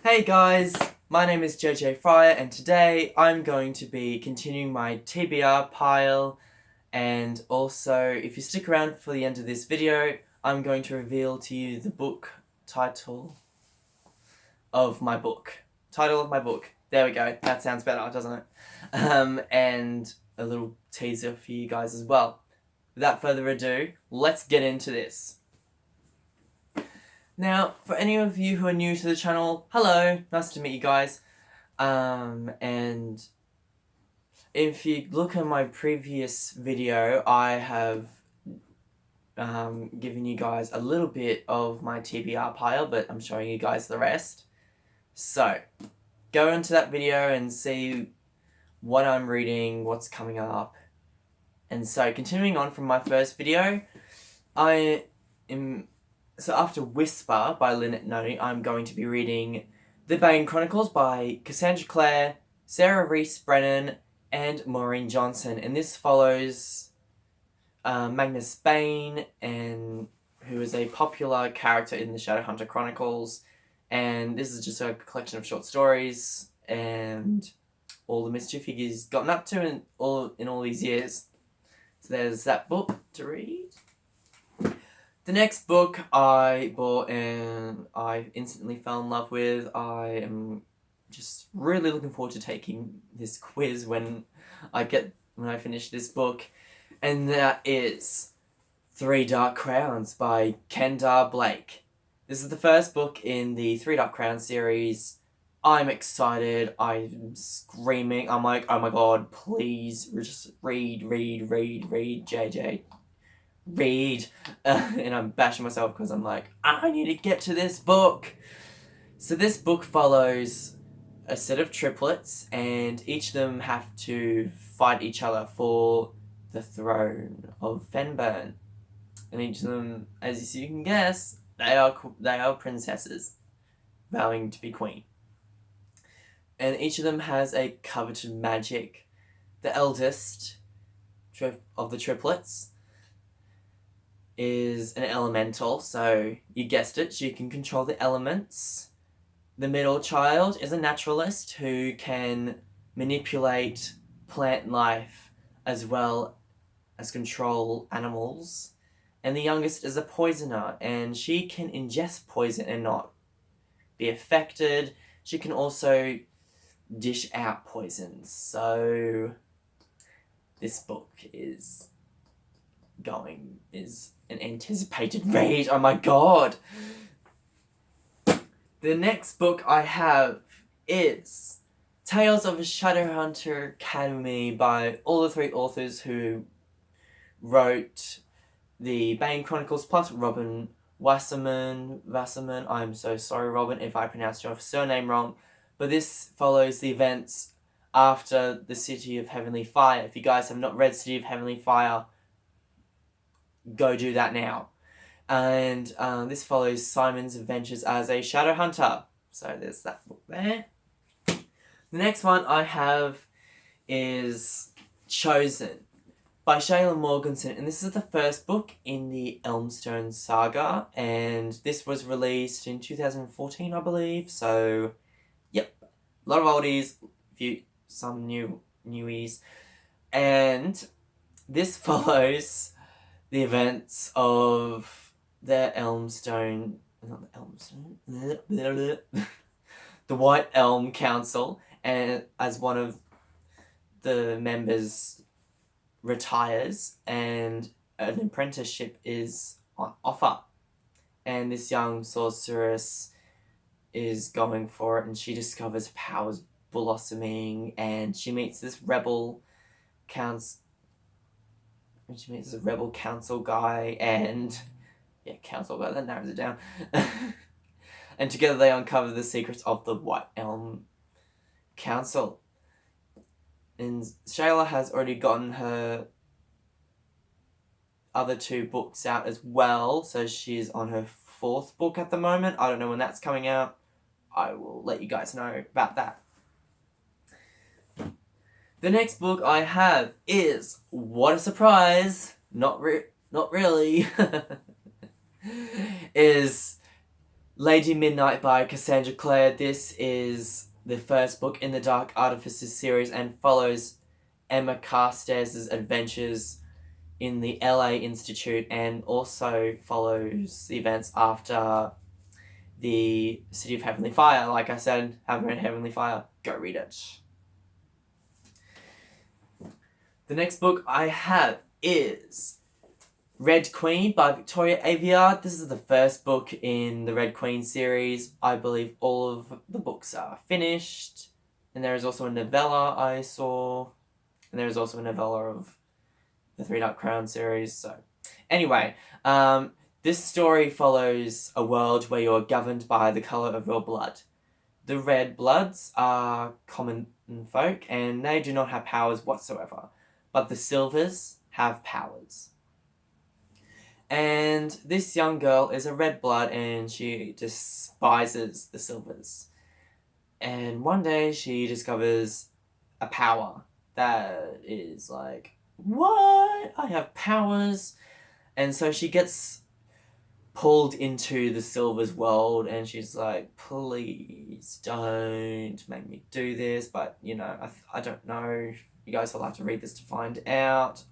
Hey guys, my name is JJ Fryer and today I'm going to be continuing my TBR pile, and also if you stick around for the end of this video I'm going to reveal to you the book title of my book. There we go, that sounds better, doesn't it? And a little teaser for you guys as well. Without further ado, let's get into this. Now, for any of you who are new to the channel, hello, nice to meet you guys. And if you look at my previous video, I have given you guys a little bit of my TBR pile, but I'm showing you guys the rest. So, go into that video and see what I'm reading, what's coming up. And so, continuing on from my first video, So after Whisper by Lynette Noni, I'm going to be reading The Bane Chronicles by Cassandra Clare, Sarah Reese Brennan, and Maureen Johnson. And this follows Magnus Bane, who is a popular character in the Shadowhunter Chronicles. And this is just a collection of short stories and all the mischief he's gotten up to in all these years. So there's that book to read. The next book I bought and I instantly fell in love with. I am just really looking forward to taking this quiz when I finish this book. And that is Three Dark Crowns by Kendar Blake. This is the first book in the Three Dark Crowns series. I'm excited. I'm screaming. I'm like, oh my god, please just read, JJ. Read. And I'm bashing myself because I'm like, I need to get to this book. So this book follows a set of triplets, and each of them have to fight each other for the throne of Fenburn. And each of them, as you can guess, they are princesses vowing to be queen. And each of them has a coveted magic. The eldest of the triplets is an elemental, so you guessed it, she can control the elements. The middle child is a naturalist who can manipulate plant life as well as control animals. And the youngest is a poisoner, and she can ingest poison and not be affected. She can also dish out poisons. So this book is an anticipated read. Oh my god! The next book I have is Tales of a Shadowhunter Academy by all the three authors who wrote the Bane Chronicles plus Robin Wasserman. I'm so sorry, Robin, if I pronounced your surname wrong. But this follows the events after the City of Heavenly Fire. If you guys have not read City of Heavenly Fire, go do that now. And this follows Simon's adventures as a Shadowhunter. So there's that book there. The next one I have is Chosen by Shayla Morganson. And this is the first book in the Elmstone saga. And this was released in 2014, I believe. So, yep. A lot of oldies, some newies. And this follows the events of the White Elm Council, and as one of the members retires and an apprenticeship is on offer, and this young sorceress is going for it, and she discovers powers blossoming, and she meets this rebel council guy, and council guy, that narrows it down. And together they uncover the secrets of the White Elm Council. And Shayla has already gotten her other two books out as well, so she's on her fourth book at the moment. I don't know when that's coming out. I will let you guys know about that. The next book I have is, what a surprise, not really, is Lady Midnight by Cassandra Clare. This is the first book in the Dark Artificers series and follows Emma Carstairs' adventures in the LA Institute and also follows the events after the City of Heavenly Fire. Like I said, haven't read Heavenly Fire, go read it. The next book I have is Red Queen by Victoria Aveyard. This is the first book in the Red Queen series. I believe all of the books are finished. And there is also a novella I saw. And there is also a novella of the Three Dark Crown series. So, anyway, this story follows a world where you're governed by the colour of your blood. The Red Bloods are common folk and they do not have powers whatsoever. But the Silvers have powers. And this young girl is a red blood and she despises the Silvers. And one day she discovers a power that is like, what? I have powers. And so she gets pulled into the Silvers world and she's like, please don't make me do this. But, you know, I don't know. You guys will have to read this to find out.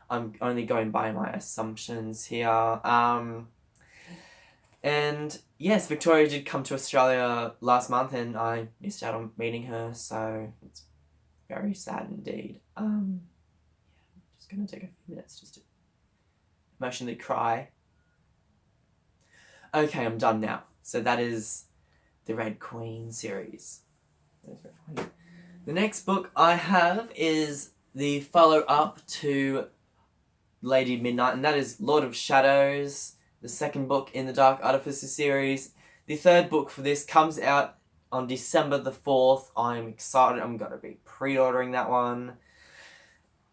I'm only going by my assumptions here. And yes, Victoria did come to Australia last month and I missed out on meeting her, so it's very sad indeed. Just gonna take a few minutes just to emotionally cry. Okay, I'm done now. So that is the Red Queen series. The next book I have is the follow-up to Lady Midnight, and that is Lord of Shadows, the second book in the Dark Artificer series. The third book for this comes out on December the 4th. I'm excited. I'm going to be pre-ordering that one.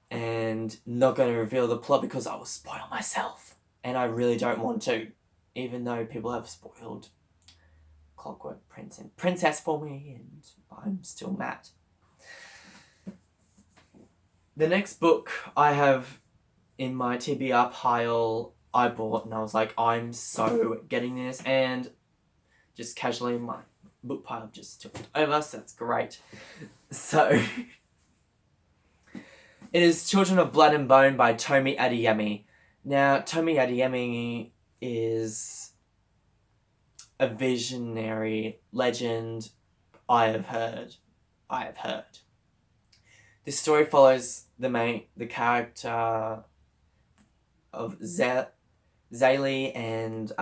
And not going to reveal the plot because I will spoil myself. And I really don't want to, even though people have spoiled Clockwork Prince and Princess for me, and I'm still mad. The next book I have in my TBR pile I bought and I was like, I'm so getting this, and just casually my book pile just took it over, so that's great. So it is Children of Blood and Bone by Tomi Adeyemi. Now, Tomi Adeyemi is a visionary legend I have heard. This story follows the character of Zaylee, and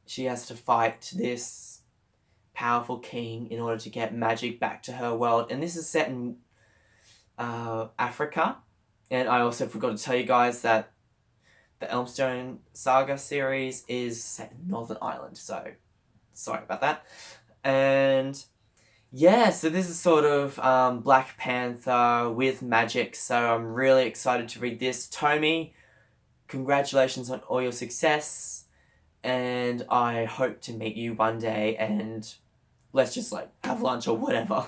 she has to fight this powerful king in order to get magic back to her world. And this is set in Africa. And I also forgot to tell you guys that the Elmstone Saga series is set in Northern Ireland, so sorry about that. And yeah, so this is sort of Black Panther with magic, so I'm really excited to read this. Tomi, congratulations on all your success, and I hope to meet you one day and let's just like have lunch or whatever.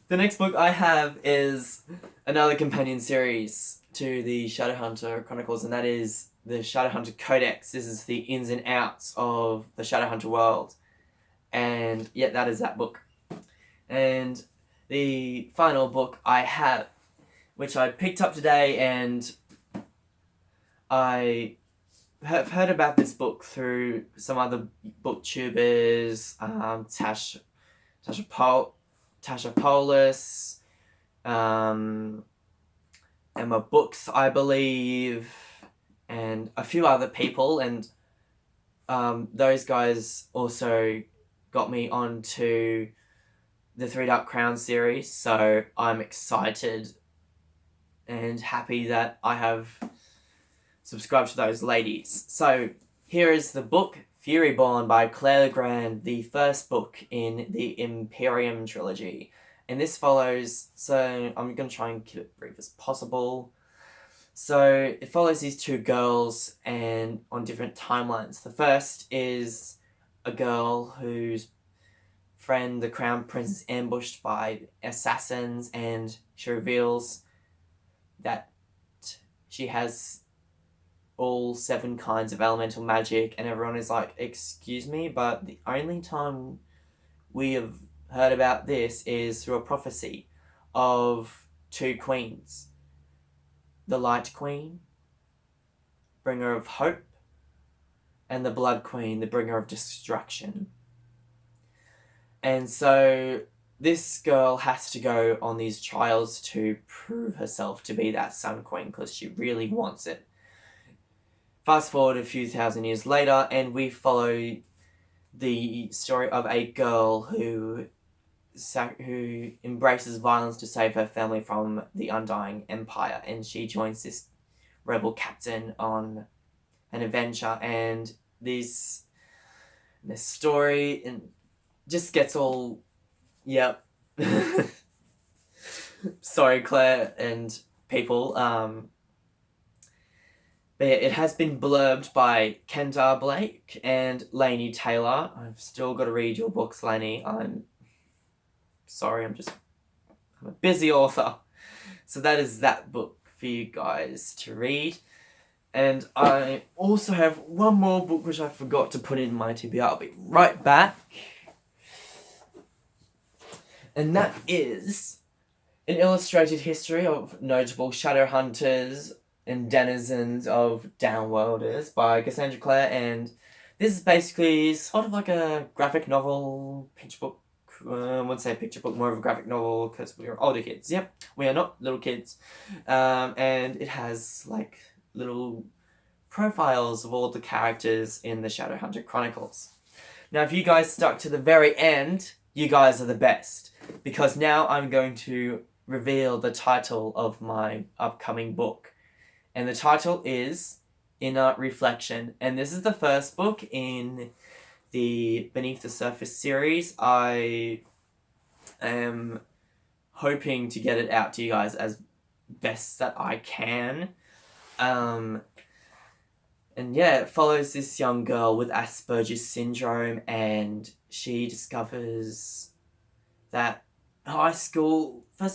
The next book I have is another companion series to the Shadowhunter Chronicles, and that is the Shadowhunter Codex. This is the ins and outs of the Shadowhunter world. And yeah, that is that book. And the final book I have, which I picked up today, and I have heard about this book through some other booktubers, Tasha Polis, Emma Books, I believe, and a few other people, and those guys also got me onto the Three Dark Crown series, so I'm excited and happy that I have subscribed to those ladies. So here is the book Furyborn by Claire Legrand, the first book in the Imperium trilogy. And this follows, so I'm going to try and keep it brief as possible. So it follows these two girls and on different timelines. The first is a girl whose friend, the Crown Prince, is ambushed by assassins, and she reveals that she has all 7 kinds of elemental magic, and everyone is like, excuse me, but the only time we have heard about this is through a prophecy of 2 queens. The Light Queen, bringer of hope, and the Blood Queen, the bringer of destruction. And so this girl has to go on these trials to prove herself to be that Sun Queen because she really wants it. Fast forward a few thousand years later, and we follow the story of a girl who embraces violence to save her family from the Undying Empire, and she joins this rebel captain on an adventure, and this story and just gets all, yep. Sorry, Claire and people. But yeah, it has been blurbed by Kendar Blake and Lainey Taylor. I've still got to read your books, Lainey. I'm sorry, I'm a busy author. So that is that book for you guys to read. And I also have one more book which I forgot to put in my TBR. I'll be right back. And that is an illustrated history of notable Shadowhunters and denizens of Downworlders by Cassandra Clare, and this is basically sort of like a graphic novel, picture book. I wouldn't say picture book, more of a graphic novel because we are older kids. Yep, we are not little kids. And it has like little profiles of all the characters in the Shadowhunter Chronicles. Now, if you guys stuck to the very end, you guys are the best, because now I'm going to reveal the title of my upcoming book. And the title is Inner Reflection. And this is the first book in the Beneath the Surface series. I am hoping to get it out to you guys as best that I can. And yeah, it follows this young girl with Asperger's syndrome, and she discovers that first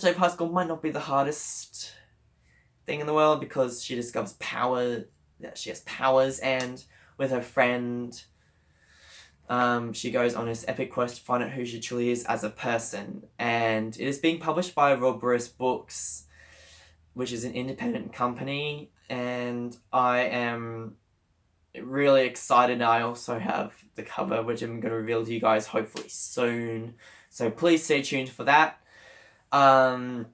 day of high school might not be the hardest thing in the world, because she discovers that she has powers, and with her friend, she goes on this epic quest to find out who she truly is as a person. And it is being published by Roberus Books, which is an independent company, and I am really excited. I also have the cover, which I'm going to reveal to you guys hopefully soon, so please stay tuned for that. And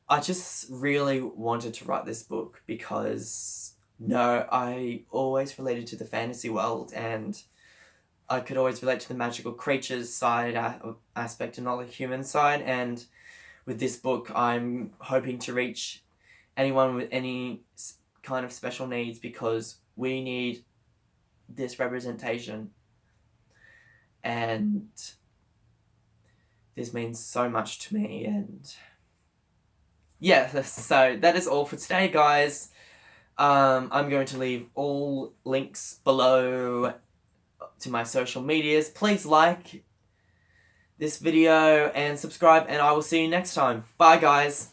I just really wanted to write this book because I always related to the fantasy world, and I could always relate to the magical creatures side aspect and not the human side. And with this book, I'm hoping to reach anyone with any kind of special needs, because we need this representation, and this means so much to me. And yeah, so that is all for today, guys. I'm going to leave all links below to my social medias. Please like this video and subscribe, and I will see you next time. Bye, guys.